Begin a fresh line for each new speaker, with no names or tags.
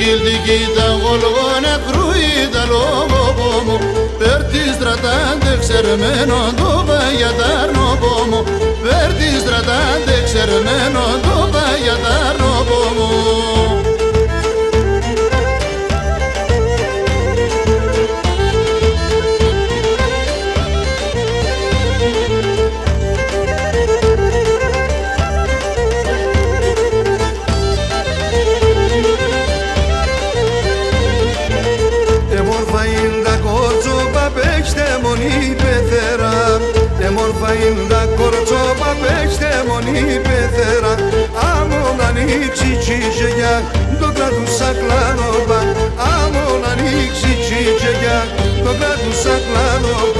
Gildi da golgona cruida lobo Perdi stradande xermeno dove ya dar no bomo Perdi stradande xermeno dove ya dar no bomo
Εμορφαίντα κορτσόπα παίξτε μονή πεθέρα Άμον ανοίξει τσίτσεγια το κρατούσα κλάνοπα Άμον ανοίξει τσίτσεγια το κρατούσα κλάνοπα